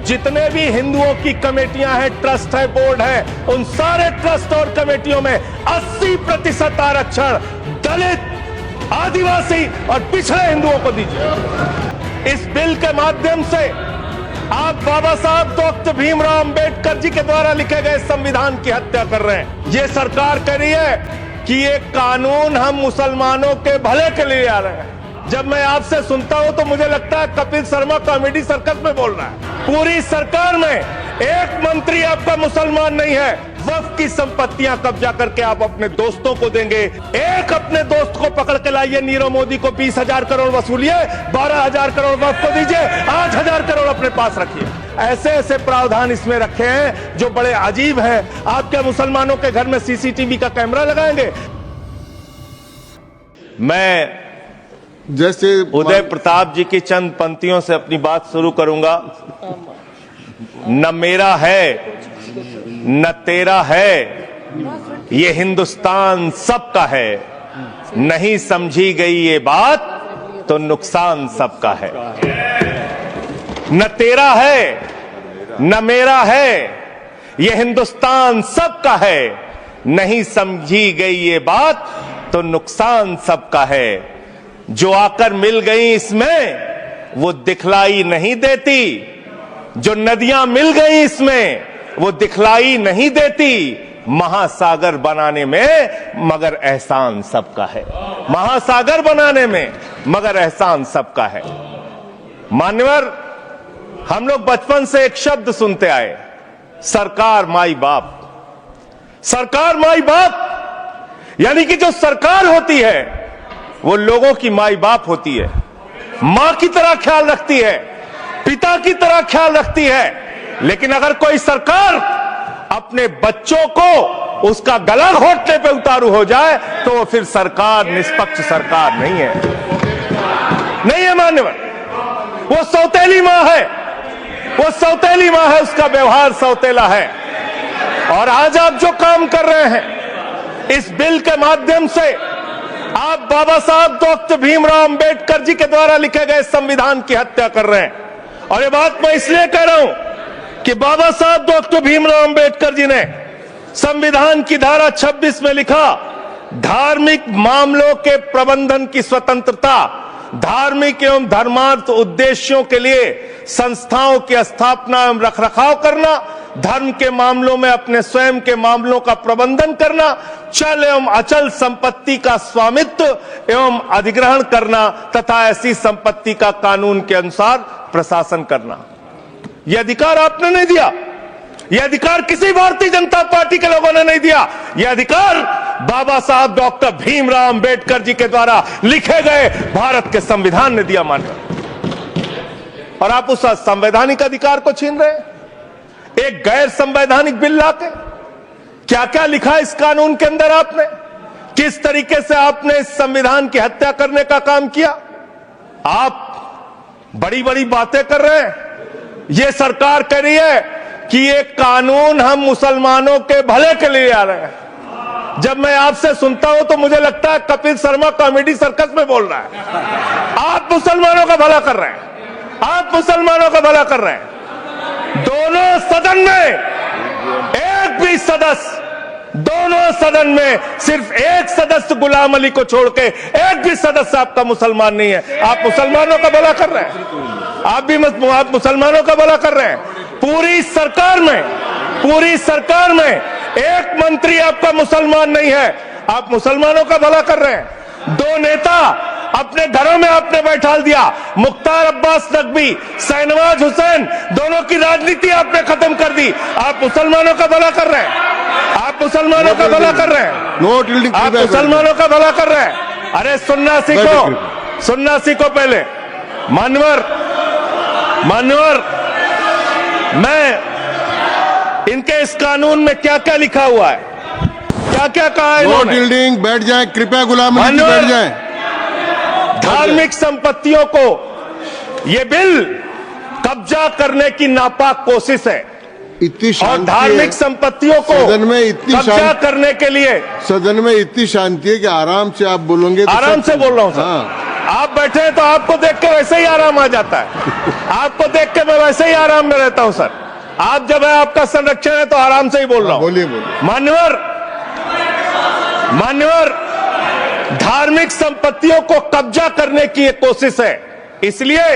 जितने भी हिंदुओं की कमेटियां हैं, ट्रस्ट है, बोर्ड है, उन सारे ट्रस्ट और कमेटियों में 80% आरक्षण दलित, आदिवासी और पिछड़े हिंदुओं को दीजिए। इस बिल के माध्यम से आप बाबा साहब डॉक्टर भीमराव अंबेडकर जी के द्वारा लिखे गए संविधान की हत्या कर रहे हैं। ये सरकार कह रही है कि ये कानून हम मुसलमानों के भले के लिए आ रहे हैं। जब मैं आपसे सुनता हूं तो मुझे लगता है कपिल शर्मा कॉमेडी सर्कस में बोल रहा है। पूरी सरकार में एक मंत्री आपका मुसलमान नहीं है। वक्फ की संपत्तियां कब्जा करके आप अपने दोस्तों को देंगे। एक अपने दोस्त को पकड़ के लाइए, नीरव मोदी को 20,000 करोड़ वसूलिए, 12,000 करोड़ वक्फ को दीजिए, 8,000 करोड़ अपने पास रखिए। ऐसे ऐसे प्रावधान इसमें रखे हैं जो बड़े अजीब हैं। आप क्या मुसलमानों के घर में सीसीटीवी का कैमरा लगाएंगे? मैं जैसे उदय प्रताप जी की चंद पंक्तियों से अपनी बात शुरू करूंगा। न मेरा है न तेरा है, ये हिंदुस्तान सबका है। नहीं समझी गई ये बात तो नुकसान सबका है। न तेरा है न मेरा है, ये हिंदुस्तान सबका है। नहीं समझी गई ये बात तो नुकसान सबका है। जो आकर मिल गई इसमें वो दिखलाई नहीं देती, जो नदियां मिल गई इसमें वो दिखलाई नहीं देती। महासागर बनाने में मगर एहसान सबका है। महासागर बनाने में मगर एहसान सबका है। मान्यवर, हम लोग बचपन से एक शब्द सुनते आए, सरकार माई बाप। सरकार माई बाप यानी कि जो सरकार होती है वो लोगों की माई बाप होती है, मां की तरह ख्याल रखती है, पिता की तरह ख्याल रखती है। लेकिन अगर कोई सरकार अपने बच्चों को उसका गला घोटने पे उतारू हो जाए तो वो फिर सरकार निष्पक्ष सरकार नहीं है। नहीं है मान्यवर, वो सौतेली मां है, वो सौतेली मां है, उसका व्यवहार सौतेला है। और आज आप जो काम कर रहे हैं इस बिल के माध्यम से, आप बाबा साहब डॉक्टर भीमराव अंबेडकर जी के द्वारा लिखे गए संविधान की हत्या कर रहे हैं। और ये बात मैं इसलिए कह रहा हूं कि बाबा साहब डॉक्टर भीमराव अंबेडकर जी ने संविधान की धारा 26 में लिखा, धार्मिक मामलों के प्रबंधन की स्वतंत्रता, धार्मिक एवं धर्मार्थ उद्देश्यों के लिए संस्थाओं की स्थापना एवं रखरखाव करना, धर्म के मामलों में अपने स्वयं के मामलों का प्रबंधन करना, चल एवं अचल संपत्ति का स्वामित्व एवं अधिग्रहण करना तथा ऐसी संपत्ति का कानून के अनुसार प्रशासन करना। यह अधिकार आपने नहीं दिया, यह अधिकार किसी भारतीय जनता पार्टी के लोगों ने नहीं दिया। यह अधिकार बाबा साहब डॉक्टर भीमराव अंबेडकर जी के द्वारा लिखे गए भारत के संविधान ने दिया मानकर। और आप उस संवैधानिक अधिकार को छीन रहे हैं एक गैर संवैधानिक बिल लाके। क्या क्या लिखा इस कानून के अंदर आपने, किस तरीके से आपने इस संविधान की हत्या करने का काम किया। आप बड़ी बड़ी बातें कर रहे हैं। यह सरकार कह रही है कि ये कानून हम मुसलमानों के भले के लिए आ रहे हैं। जब मैं आपसे सुनता हूं तो मुझे लगता है कपिल शर्मा कॉमेडी सर्कस में बोल रहा है। आप मुसलमानों का भला कर रहे हैं, आप मुसलमानों का भला कर रहे हैं। दोनों सदन में एक भी सदस्य, दोनों सदन में सिर्फ एक सदस्य गुलाम अली को छोड़ के एक भी सदस्य आपका मुसलमान नहीं है। आप मुसलमानों का भला कर रहे हैं, आप मुसलमानों का भला कर रहे हैं। पूरी सरकार में एक मंत्री आपका मुसलमान नहीं है, आप मुसलमानों का भला कर रहे हैं। दो नेता अपने घरों में आपने बैठा दिया, मुख्तार अब्बास नकवी, शाहनवाज हुसैन, दोनों की राजनीति आपने खत्म कर दी। आप मुसलमानों का भला कर रहे हैं, आप मुसलमानों का भला कर रहे हैं, आप मुसलमानों का भला कर रहे हैं। अरे सुनना सीखो, सुनना सीखो पहले। मान्यवर, मैं इनके इस कानून में क्या क्या लिखा हुआ है, क्या क्या कहा है इन्होंने। बैठ जाए कृपया, गुलाम अली जी बैठ जाए। धार्मिक संपत्तियों को ये बिल कब्जा करने की नापाक कोशिश है। इतनी शांति और धार्मिक संपत्तियों को सदन में इतनी कब्जा करने के लिए सदन में इतनी शांति है कि आराम से आप बोलोगे तो आराम से बोल रहा हूं सर, आप बैठे हैं तो आपको देख के वैसे ही आराम आ जाता है। आपको देख के मैं वैसे ही आराम में रहता हूं सर। आप जब है आपका संरक्षण है तो आराम से ही बोल रहा हूं। बोलिए बोलिए। मान्यवर, धार्मिक संपत्तियों को कब्जा करने की एक कोशिश है। इसलिए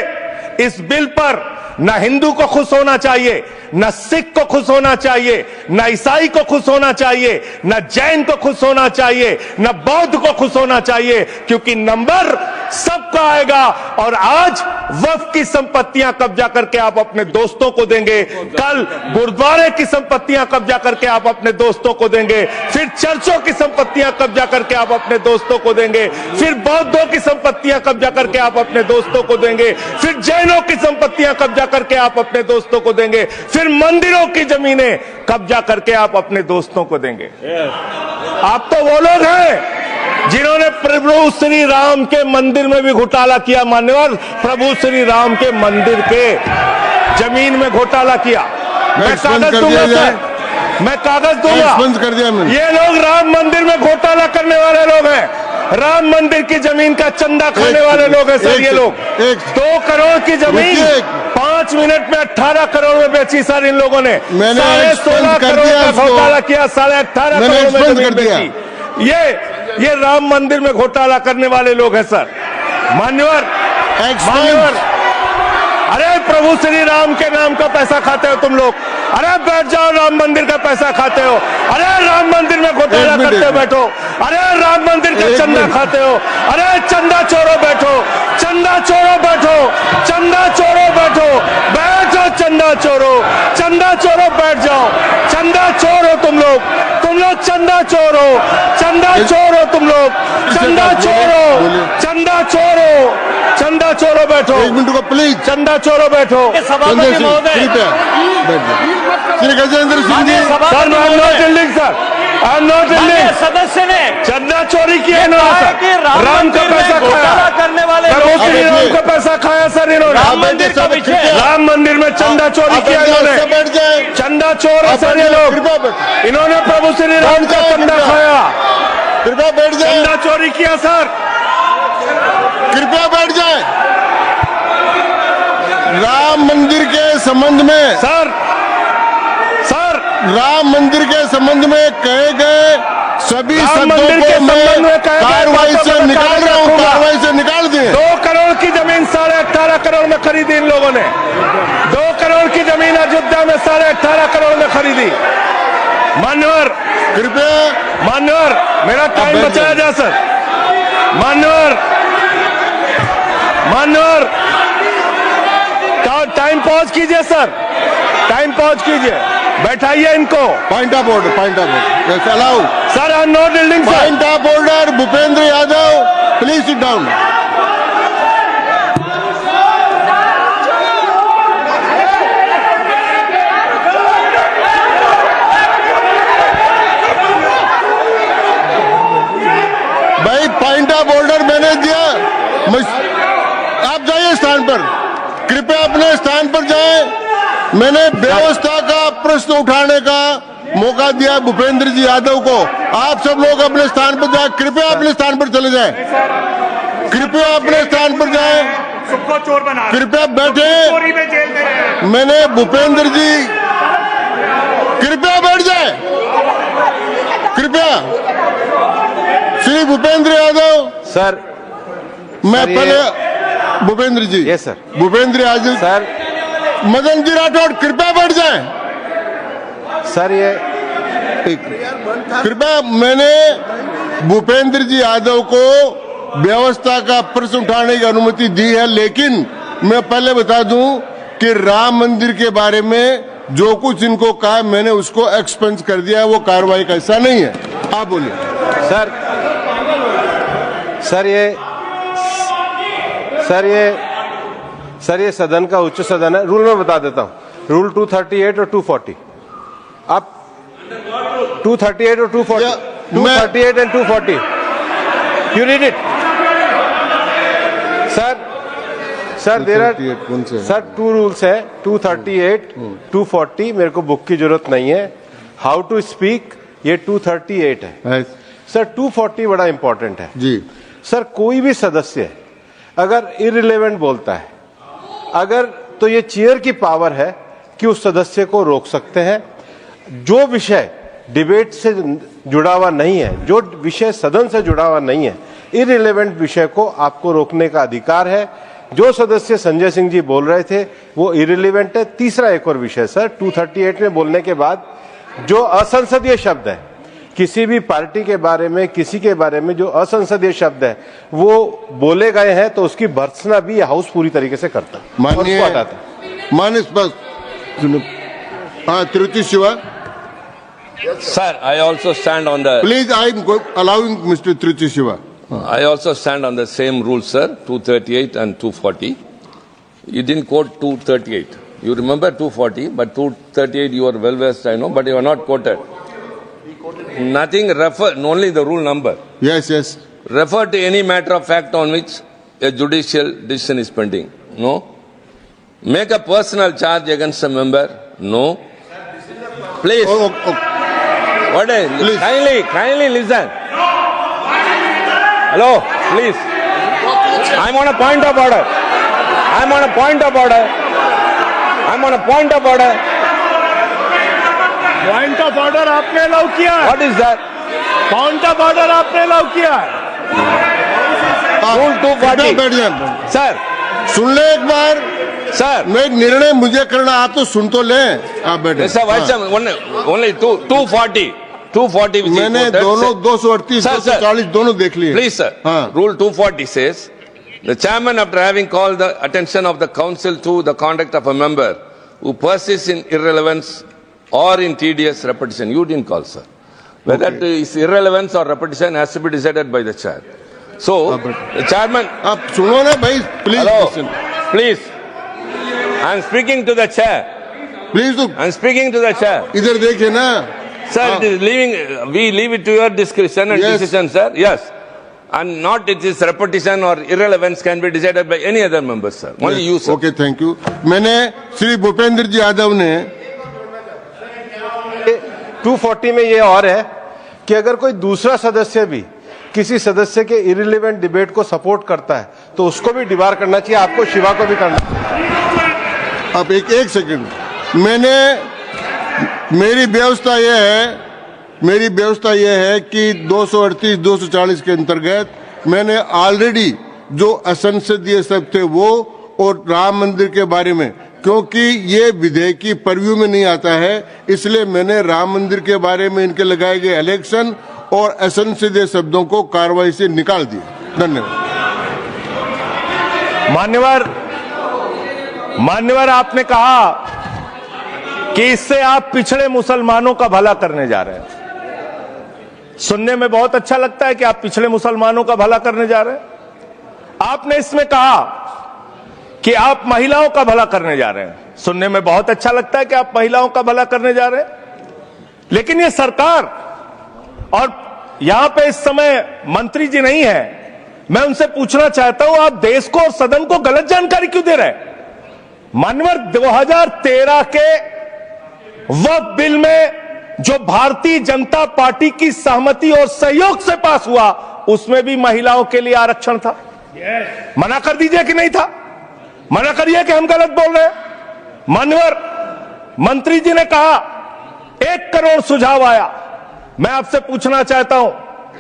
इस बिल पर न हिंदू को खुश होना चाहिए, न सिख को खुश होना चाहिए, न ईसाई को खुश होना चाहिए, न जैन को खुश होना चाहिए, न बौद्ध को खुश होना चाहिए, क्योंकि नंबर सबका आएगा। और आज वक्फ की संपत्तियां कब्जा करके आप अपने दोस्तों को देंगे, कल गुरुद्वारे की संपत्तियां कब्जा करके आप अपने दोस्तों को देंगे, फिर चर्चों की संपत्तियां कब्जा करके आप अपने दोस्तों को देंगे, फिर बौद्धों की संपत्तियां कब्जा करके आप अपने दोस्तों को देंगे, फिर जैनों की संपत्तियां कब्जा करके आप अपने दोस्तों को देंगे, फिर मंदिरों की जमीनें कब्जा करके आप अपने दोस्तों को देंगे। आप तो वो लोग हैं जिन्होंने प्रभु श्री राम के मंदिर में भी घोटाला किया। मान्यवर, प्रभु श्री राम के मंदिर के जमीन में घोटाला किया। मैं कागज दूंगा सर, मैं कागज दूंगा। कर दिया मैंने। ये लोग राम मंदिर में घोटाला करने वाले लोग हैं। राम मंदिर की जमीन का चंदा खाने वाले लोग हैं सर। ये लोग 2 करोड़ की जमीन 5 मिनट में 18 करोड़ में बेची सर इन लोगों ने। 16.5 करोड़ का घोटाला किया, 18.5 करोड़ में जमीन बेची। ये राम मंदिर में घोटाला करने वाले लोग हैं सर। मान्यवर, अरे प्रभु श्री राम के नाम का पैसा खाते हो तुम लोग। अरे बैठ जाओ, राम मंदिर का पैसा खाते हो। अरे राम मंदिर में घोटाला करते हो, बैठो। अरे राम मंदिर का चंदा खाते हो। अरे चंदा चोरो बैठो, चंदा चोरो बैठो, चंदा चोरो बैठो, बैठो चंदा चोरो, चंदा चोरो बैठ जाओ। चंदा चोर हो तुम लोग चंदा चोर हो, चंदा चोर हो तुम लोग, चंदा चोरो, चंदा चोरो, चंदा चोरो बैठो। 1 मिनट को प्लीज। चंदा चोरो बैठो। सभापति महोदय, Shri Gajendra Singh ji. Sir, I am not yielding sir, I am not yielding. सदस्य ने चंदा चोरी किया इन्होंने सर। राम का पैसा खाया करने वाले प्रभु श्री राम का पैसा खाया सर इन्होंने। राम मंदिर का विषय, राम मंदिर में चंदा चोरी किया इन्होंने। बैठ जाए। चंदा चोर है सर ये लोग। इन्होंने प्रभु श्री राम का चंदा खाया, कृपया बैठ जाए। चंदा चोरी किया सर। कृपया बैठ जाए। राम मंदिर के संबंध में सर राम मंदिर के संबंध में कहे गए सभी राम शब्दों मंदिर के को मैं संबंध में कहे गए कार्रवाई बातों से को निकाल रहा हूँ। रखूंगा। कार्रवाई से निकाल दिए। 2 करोड़ की जमीन 18.5 करोड़ में खरीदी इन लोगों ने। 2 करोड़ की जमीन अयोध्या में 18.5 करोड़ में खरीदी। मान्यवर, मेरा टाइम बचाया जाए सर। मान्यवर, टाइम पॉज कीजिए सर, टाइम पॉज कीजिए, बैठाइए इनको। Point of order. Allow sir, I am not yielding sir. Point of order. Bhupendra Yadav, please sit down. भाई पॉइंट ऑफ ऑर्डर मैंने दिया। आप जाइए स्थान पर, कृपया अपने स्थान पर जाएं। मैंने व्यवस्था का प्रश्न उठाने का मौका दिया भूपेंद्र जी यादव को। आप सब लोग अपने स्थान पर जाएं। कृपया अपने स्थान पर चले जाएं। कृपया अपने स्थान पर जाएं। सबको चोर बना, कृपया बैठे। चोरी में जेल दे रहे हैं। मैंने भूपेंद्र जी, कृपया बैठ जाए। कृपया श्री भूपेंद्र यादव सर, मैं सर, पहले Bhupendra ji. Yes sir. Bhupendra Yadav sir, Madan ji Rathore, कृपया बैठ जाएं। सर ये कृपया, मैंने भूपेंद्र जी यादव को व्यवस्था का प्रश्न उठाने की अनुमति दी है, लेकिन मैं पहले बता दूं कि राम मंदिर के बारे में जो कुछ इनको कहा मैंने उसको एक्सपेंस कर दिया है, वो कार्रवाई का हिस्सा नहीं है। आप बोलिए। सर ये सदन का उच्च सदन है। रूल में बता देता हूं, रूल 238 और 240। आप 238 और 240, 238 and 240, you read it sir. There are sir 2 rules है, 238, 240। मेरे को बुक की जरूरत नहीं है। हाउ टू स्पीक ये 238 है। सर 240 बड़ा इंपॉर्टेंट है जी। सर, कोई भी सदस्य अगर इररिलेवेंट बोलता है, अगर तो ये चेयर की पावर है कि उस सदस्य को रोक सकते हैं। जो विषय डिबेट से जुड़ा हुआ नहीं है, जो विषय सदन से जुड़ा हुआ नहीं है, इररिलेवेंट विषय को आपको रोकने का अधिकार है। जो सदस्य संजय सिंह जी बोल रहे थे वो इररिलेवेंट है। तीसरा एक और विषय सर, 238 में बोलने के बाद जो असंसदीय शब्द है, किसी भी पार्टी के बारे में, किसी के बारे में जो असंसदीय शब्द है वो बोले गए हैं, तो उसकी भर्त्सना भी हाउस पूरी तरीके से करता है और उसको हटाता है। माननीय स्पष्ट, हाँ, Tiruchi Shiva, Sir, I also stand on the. Please I am allowing mister Tiruchi Shiva. I also stand on the same rule, sir. 238 and 240. You didn't quote 238. You remember 240, but 238 you are well versed, I know, but you are not quoted. Nothing refer, only the rule number. Yes, yes. Refer to any matter of fact on which a judicial decision is pending. No. Make a personal charge against a member. No. Please. Oh. What is? Please. Kindly listen. Hello, please. I'm on a point of order. I'm on a point of order. I'm on a point of order. Point of order आपने allow किया है। What is that? Point of order आपने allow किया है। Rule 240. बैठ जाए, Sir, सुन ले एक बार। sir. मैं निर्णय मुझे करना, आप तो सुन तो लें। आप बैठे। Yes, sir. Vice Chairman, only 240. 240 which is मैंने quoted, दोनों say- 238, Sir, sir. 240 दोनों देख लिए। Please, sir. हाँ। Rule 240 says, the chairman, after having called the attention of the council to the conduct of a member who persists in irrelevance or in tedious repetition, you didn't call, sir. Whether it is irrelevance or repetition has to be decided by the chair. So, the chairman, आप सुनो ना भाई, please. hello, please. I am speaking to the chair. Please तो I am speaking to the chair. इधर देखिए ना। Sir, it is we leave it to your discretion and Yes. decision, sir. Yes. And not it is repetition or irrelevance can be decided by any other member, sir. Only you, sir. Okay, thank you. मैंने श्री भूपेंद्र जी यादव ने 240 में ये और है कि अगर कोई दूसरा सदस्य भी किसी सदस्य के इररिलेवेंट डिबेट को सपोर्ट करता है तो उसको भी डिबार करना चाहिए, आपको शिवा को भी करना चाहिए। अब एक सेकंड, मेरी व्यवस्था यह है कि 238, 240 के अंतर्गत मैंने ऑलरेडी जो असंसदीय शब्द थे वो और राम मंदिर के बारे में, क्योंकि ये विधेयक की परव्यू में नहीं आता है, इसलिए मैंने राम मंदिर के बारे में इनके लगाए गए इलेक्शन और असंसदीय शब्दों को कार्रवाई से निकाल दिया। धन्यवाद। मान्यवर, आपने कहा कि इससे आप पिछड़े मुसलमानों का भला करने जा रहे हैं। सुनने में बहुत अच्छा लगता है कि आप पिछड़े मुसलमानों का भला करने जा रहे हैं। आपने इसमें कहा कि आप महिलाओं का भला करने जा रहे हैं। सुनने में बहुत अच्छा लगता है कि आप महिलाओं का भला करने जा रहे हैं, लेकिन ये सरकार, और यहां पे इस समय मंत्री जी नहीं है, मैं उनसे पूछना चाहता हूं, आप देश को और सदन को गलत जानकारी क्यों दे रहे हैं? मानवर, 2013 के वक्फ बिल में जो भारतीय जनता पार्टी की सहमति और सहयोग से पास हुआ, उसमें भी महिलाओं के लिए आरक्षण था। मना कर दीजिए कि नहीं था? मना करिए कि हम गलत बोल रहे हैं। मानवर, मंत्री जी ने कहा 1 करोड़ सुझाव आया। मैं आपसे पूछना चाहता हूं,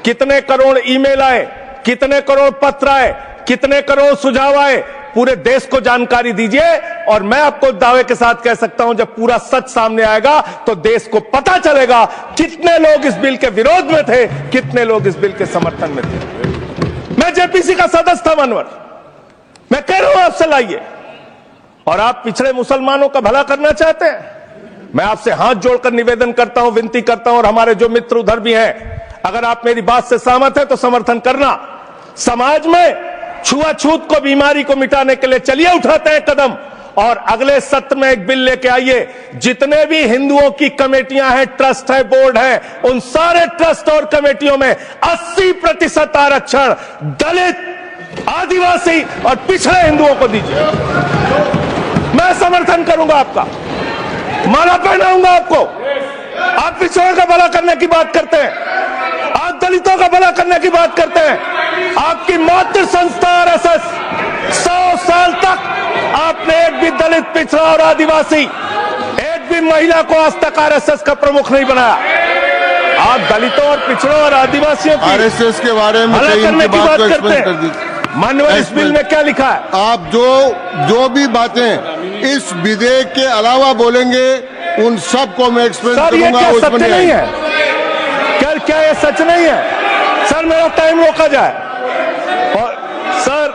कितने करोड़ ईमेल आए, कितने करोड़ पत्र आए, कितने करोड़ सुझाव आए? पूरे देश को जानकारी दीजिए, और मैं आपको दावे के साथ कह सकता हूं, जब पूरा सच सामने आएगा तो देश को पता चलेगा कितने लोग इस बिल के विरोध में थे, कितने लोग इस बिल के समर्थन में थे। मैं जेपीसी का सदस्य था मानवर, मैं कह रहा हूं आपसे लाइए। और आप पिछड़े मुसलमानों का भला करना चाहते हैं? मैं आपसे हाथ जोड़कर निवेदन करता हूं, विनती करता हूं, और हमारे जो मित्र उधर भी हैं, अगर आप मेरी बात से सहमत हैं तो समर्थन करना। समाज में छुआछूत को, बीमारी को मिटाने के लिए चलिए उठाते हैं कदम, और अगले सत्र में एक बिल लेके आइए। जितने भी हिंदुओं की कमेटियां हैं, ट्रस्ट है, बोर्ड है, उन सारे ट्रस्ट और कमेटियों में 80% आरक्षण दलित, आदिवासी और पिछड़े हिंदुओं को दीजिए। मैं समर्थन करूंगा आपका, माला पहनाऊंगा आपको। आप पिछड़ों का भला करने की बात करते हैं। आज आप दलितों का भला करने की बात करते हैं। आपकी मातृ संस्था आरएसएस 100 साल तक आपने एक भी दलित, पिछड़ा और आदिवासी, एक भी महिला को आज तक आरएसएस का प्रमुख नहीं बनाया। आप दलितों और पिछड़ों और आदिवासियों की आरएसएस के बारे में भला कई करने इनकी की बात बात को करते एक्सप्लेन कर हैं। दीजिए। माननीय इस बिल में क्या लिखा है? आप जो भी बातें इस विधेयक के अलावा बोलेंगे उन सबको मैं एक्सप्लेन सर ये करूंगा। क्या उसमें सत्य नहीं है? क्या ये सच नहीं है? सर मेरा टाइम रोका जाए। और सर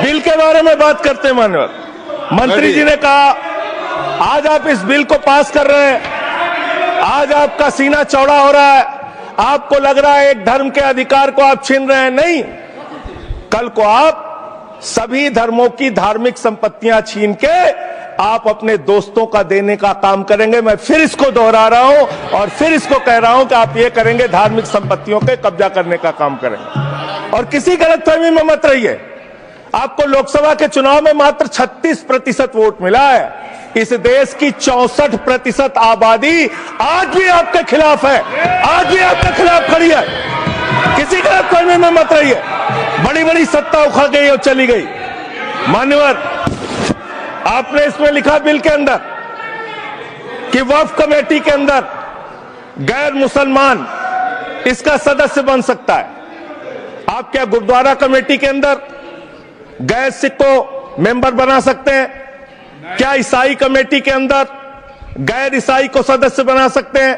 बिल के बारे में बात करते हैं। माननीय मंत्री जी ने कहा आज आप इस बिल को पास कर रहे हैं, आज आपका सीना चौड़ा हो रहा है, आपको लग रहा है एक धर्म के अधिकार को आप छीन रहे हैं। नहीं, कल को आप सभी धर्मों की धार्मिक संपत्तियां छीन के आप अपने दोस्तों का देने का काम करेंगे। मैं फिर इसको दोहरा रहा हूं और फिर इसको कह रहा हूं कि आप ये करेंगे, धार्मिक संपत्तियों के कब्जा करने का काम करेंगे। और किसी गलतफहमी में मत रहिए। आपको लोकसभा के चुनाव में मात्र 36% वोट मिला है। इस देश की 64% आबादी आज भी आपके खिलाफ है, आज भी आपके खिलाफ खड़ी है। किसी गलतफहमी में मत रहिए। बड़ी बड़ी सत्ता उखड़ गई और चली गई। मान्यवर, आपने इसमें लिखा बिल के अंदर कि वक्फ कमेटी के अंदर गैर मुसलमान इसका सदस्य बन सकता है। आप क्या गुरुद्वारा कमेटी के अंदर गैर सिख को मेंबर बना सकते हैं? क्या ईसाई कमेटी के अंदर गैर ईसाई को सदस्य बना सकते हैं?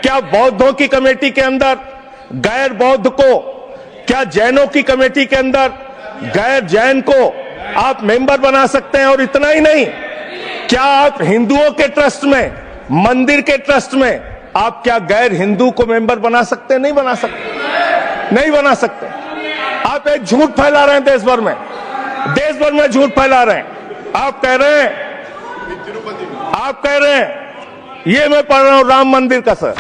क्या बौद्धों की कमेटी के अंदर गैर बौद्ध को, क्या जैनों की कमेटी के अंदर गैर जैन को आप मेंबर बना सकते हैं? और इतना ही नहीं, क्या आप हिंदुओं के ट्रस्ट में, मंदिर के ट्रस्ट में आप क्या गैर हिंदू को मेंबर बना सकते हैं? नहीं बना सकते, नहीं बना सकते। आप एक झूठ फैला रहे हैं देश भर में झूठ फैला रहे हैं। आप कह रहे हैं ये मैं पढ़ रहा हूं राम मंदिर का, सर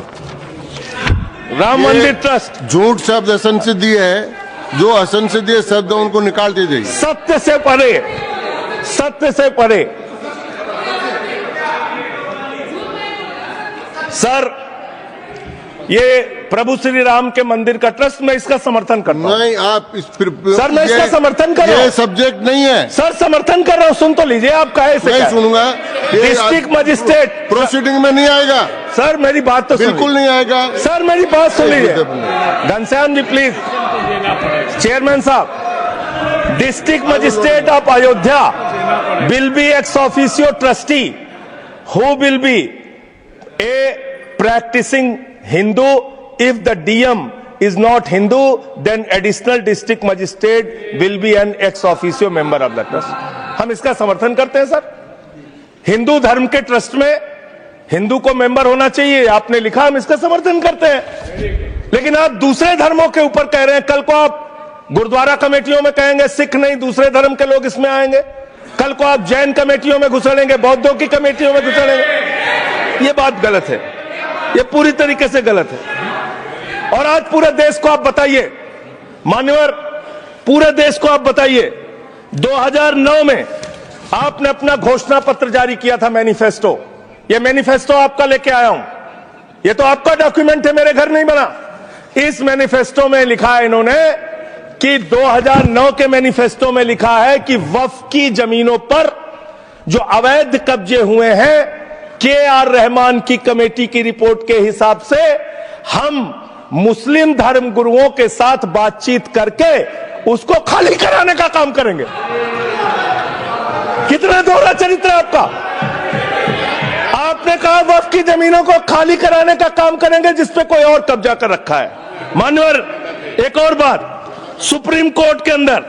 राम मंदिर ट्रस्ट। झूठ शब्द असंसदीय है। जो असंसदीय शब्द है उनको निकाल दीजिए। सत्य से परे, सत्य से परे। सर ये प्रभु श्री राम के मंदिर का ट्रस्ट, मैं इसका समर्थन करता हूं। नहीं, आप सर मैं इसका समर्थन कर रहा हूं। ये सब्जेक्ट नहीं है सर, समर्थन कर रहा हूं। सुन तो लीजिए, आप कहे से नहीं सुनूंगा। डिस्ट्रिक्ट मजिस्ट्रेट प्रोसीडिंग में नहीं आएगा सर, मेरी बात तो बिल्कुल नहीं आएगा। सर मेरी बात सुन लीजिए। घनश्याम जी प्लीज, चेयरमैन साहब, district magistrate of Ayodhya will be ex officio trustee who will be a practising Hindu. If the DM is not Hindu, then additional district magistrate will be an ex officio member of the trust. हम इसका समर्थन करते हैं sir. Hindu धर्म के trust में हिंदू को member होना चाहिए, आपने लिखा, हम इसका समर्थन करते हैं। लेकिन आप दूसरे धर्मों के ऊपर कह रहे हैं। कल को आप गुरुद्वारा कमेटियों में कहेंगे सिख नहीं, दूसरे धर्म के लोग इसमें आएंगे। कल को आप जैन कमेटियों में घुसड़ेंगे, बौद्धों की कमेटियों में घुसड़ेंगे। ये बात गलत है, ये पूरी तरीके से गलत है। और आज पूरे देश को आप बताइए, मान्यवर, पूरे देश को आप बताइए, 2009 में आपने अपना घोषणा पत्र जारी किया था, मैनिफेस्टो। ये मैनिफेस्टो आपका लेके आया हूं, ये तो आपका डॉक्यूमेंट है, मेरे घर नहीं बना। इस मैनिफेस्टो में लिखा है इन्होंने कि 2009 के मैनिफेस्टो में लिखा है कि वक्फ की जमीनों पर जो अवैध कब्जे हुए हैं, के.आर. रहमान की कमेटी की रिपोर्ट के हिसाब से हम मुस्लिम धर्म गुरुओं के साथ बातचीत करके उसको खाली कराने का काम करेंगे। कितना दोहरा चरित्र है आपका। आपने कहा वक्फ की जमीनों को खाली कराने का काम करेंगे जिसपे कोई और कब्जा कर रखा है। मान्यवर, एक और बात, सुप्रीम कोर्ट के अंदर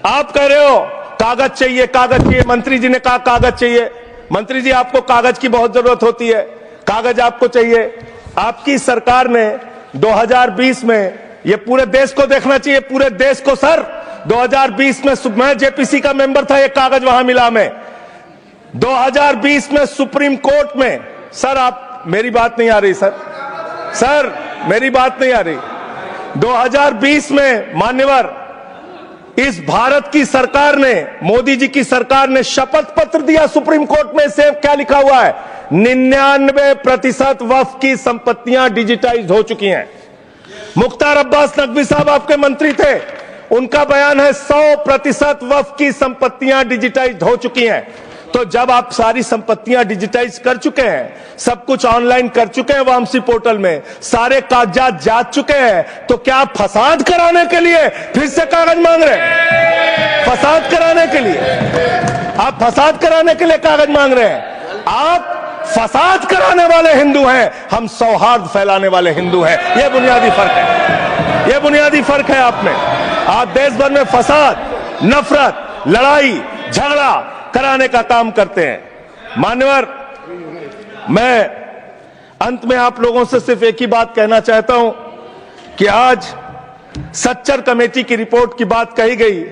आप कह रहे हो कागज चाहिए, कागज चाहिए। मंत्री जी ने कहा कागज चाहिए। मंत्री जी, आपको कागज की बहुत जरूरत होती है, कागज आपको चाहिए। आपकी सरकार ने 2020 में, ये पूरे देश को देखना चाहिए, पूरे देश को सर, 2020 में मैं जेपीसी का मेंबर था, एक कागज वहां मिला मैं 2020 में सुप्रीम कोर्ट में। सर आप, मेरी बात नहीं आ रही सर मेरी बात नहीं आ रही। 2020 में मान्यवर, इस भारत की सरकार ने, मोदी जी की सरकार ने शपथ पत्र दिया सुप्रीम कोर्ट में। से क्या लिखा हुआ है? 99% वक्फ की संपत्तियां डिजिटाइज हो चुकी हैं। मुख्तार अब्बास नकवी साहब आपके मंत्री थे, उनका बयान है 100% वक्फ की संपत्तियां डिजिटाइज हो चुकी हैं। तो जब आप सारी संपत्तियां डिजिटाइज कर चुके हैं, सब कुछ ऑनलाइन कर चुके हैं वामसी पोर्टल में, सारे कागजात जांच चुके हैं, तो क्या आप फसाद कराने के लिए फिर से कागज मांग रहे हैं? फसाद कराने के लिए आप फसाद कराने के लिए कागज मांग रहे हैं? आप फसाद कराने वाले हिंदू हैं, हम सौहार्द फैलाने वाले हिंदू हैं। यह बुनियादी फर्क है, यह बुनियादी फर्क है आप में। आप देश भर में फसाद, नफरत, लड़ाई, झगड़ा कराने का काम करते हैं। मान्यवर, मैं अंत में आप लोगों से सिर्फ एक ही बात कहना चाहता हूं कि आज सच्चर कमेटी की रिपोर्ट की बात कही गई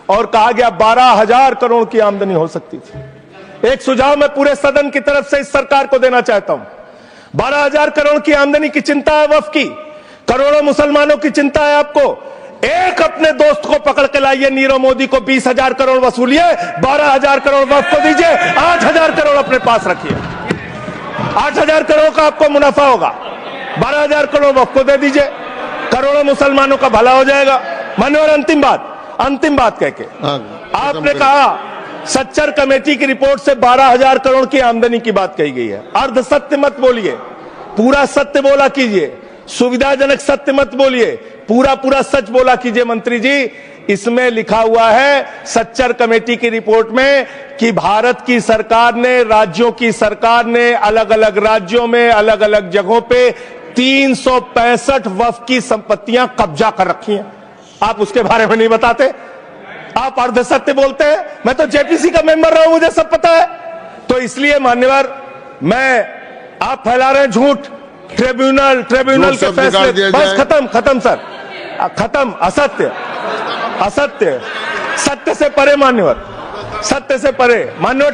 और कहा गया 12,000 करोड़ की आमदनी हो सकती थी। एक सुझाव मैं पूरे सदन की तरफ से इस सरकार को देना चाहता हूं। 12,000 करोड़ की आमदनी की चिंता है वक्फ की, करोड़ों मुसलमानों की चिंता है आपको। एक अपने दोस्त को पकड़ के लाइए, नीरव मोदी को 20,000 करोड़ वसूलिए, 12,000 करोड़ वक्फ को दीजिए, 8,000 करोड़ अपने पास रखिए। 8,000 करोड़ का आपको मुनाफा होगा, 12,000 करोड़ वक्फ को दे दीजिए, करोड़ों मुसलमानों का भला हो जाएगा। मान्यवर, अंतिम बात कह के आपने कहा सच्चर कमेटी की रिपोर्ट से 12,000 करोड़ की आमदनी की बात कही गई है। अर्ध सत्य मत बोलिए, पूरा सत्य बोला कीजिए। सुविधाजनक सत्य मत बोलिए, पूरा सच बोला कीजिए। मंत्री जी, इसमें लिखा हुआ है सच्चर कमेटी की रिपोर्ट में कि भारत की सरकार ने, राज्यों की सरकार ने अलग अलग राज्यों में अलग अलग जगहों पे 365 वक्फ की संपत्तियां कब्जा कर रखी हैं। आप उसके बारे में नहीं बताते, आप अर्ध सत्य बोलते हैं। मैं तो जेपीसी का मेंबर रहा हूं, मुझे सब पता है। तो इसलिए मान्यवर, आप फैला रहे हैं झूठ। ट्रिब्यूनल के फैसले, बस खत्म सर, खत्म। असत्य, सत्य से परे मान्यवर, सत्य से परे मान्यवर।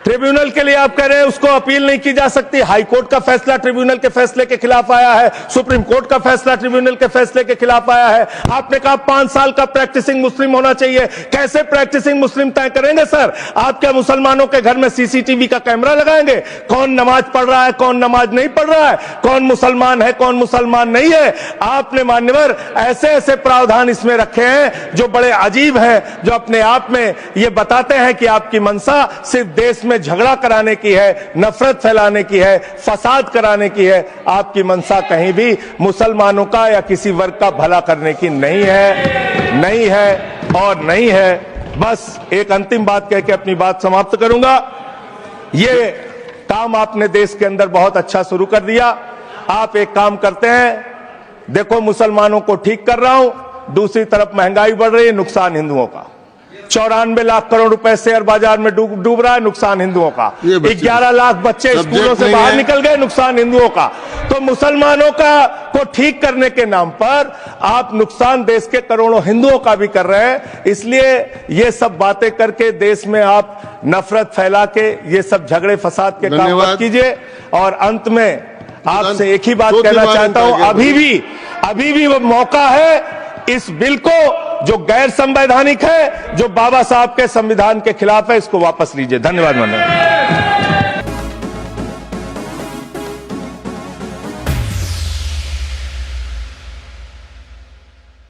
ट्रिब्यूनल के लिए आप कह रहे हैं उसको अपील नहीं की जा सकती। हाई कोर्ट का फैसला ट्रिब्यूनल के फैसले के खिलाफ आया है, सुप्रीम कोर्ट का फैसला ट्रिब्यूनल के फैसले के खिलाफ आया है। आपने कहा 5 साल का प्रैक्टिसिंग मुस्लिम होना चाहिए। कैसे प्रैक्टिसिंग मुस्लिम तय करेंगे सर? आप क्या मुसलमानों के घर में सीसीटीवी का कैमरा लगाएंगे? कौन नमाज पढ़ रहा है, कौन नमाज नहीं पढ़ रहा है, कौन मुसलमान है, कौन मुसलमान नहीं है? आपने मान्यवर ऐसे प्रावधान इसमें रखे हैं जो बड़े अजीब हैं, जो अपने आप में ये बताते हैं कि आपकी मंशा सिर्फ देश में झगड़ा कराने की है, नफरत फैलाने की है, फसाद कराने की है। आपकी मंशा कहीं भी मुसलमानों का या किसी वर्ग का भला करने की नहीं है। बस एक अंतिम बात कह के अपनी बात समाप्त करूंगा। ये काम आपने देश के अंदर बहुत अच्छा शुरू कर दिया। आप एक काम करते हैं, देखो मुसलमानों को ठीक कर रहा हूं, दूसरी तरफ महंगाई बढ़ रही है, नुकसान हिंदुओं का। 94 लाख करोड़ रुपए शेयर बाजार में डूब रहा है, नुकसान हिंदुओं का। 11 लाख बच्चे स्कूलों से बाहर निकल गए, नुकसान हिंदुओं का। तो मुसलमानों को ठीक करने के नाम पर आप नुकसान देश के करोड़ों हिंदुओं का भी कर रहे हैं। इसलिए ये सब बातें करके देश में आप नफरत फैला के ये सब झगड़े फसाद के काम मत कीजिए। और अंत में आपसे एक ही बात कहना चाहता हूं, अभी भी वो मौका है इस बिल को जो गैर संवैधानिक है, जो बाबा साहब के संविधान के खिलाफ है, इसको वापस लीजिए। धन्यवाद।